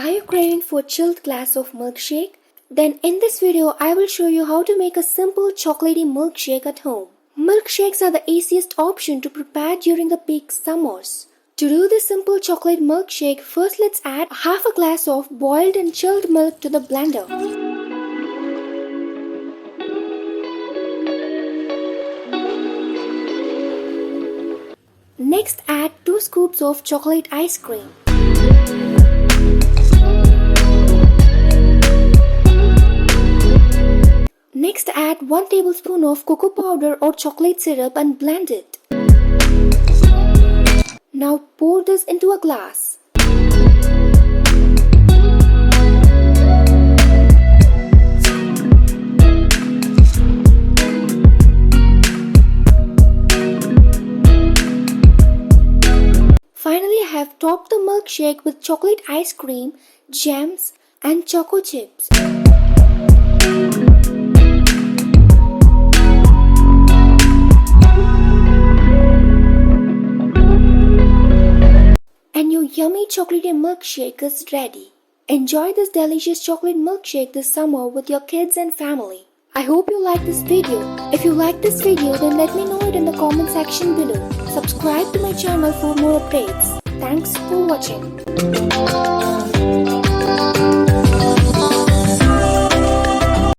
Are you craving for a chilled glass of milkshake? Then in this video, I will show you how to make a simple chocolatey milkshake at home. Milkshakes are the easiest option to prepare during the peak summers. To do this simple chocolate milkshake, first let's add half a glass of boiled and chilled milk to the blender. Next, add 2 scoops of chocolate ice cream. Next, add 1 tablespoon of cocoa powder or chocolate syrup and blend it. Now pour this into a glass. Finally, I have topped the milkshake with chocolate ice cream, gems, and choco chips. And your yummy chocolatey milkshake is ready. Enjoy this delicious chocolate milkshake this summer with your kids and family. I hope you like this video. If you like this video, then let me know it in the comment section below. Subscribe to my channel for more updates. Thanks for watching.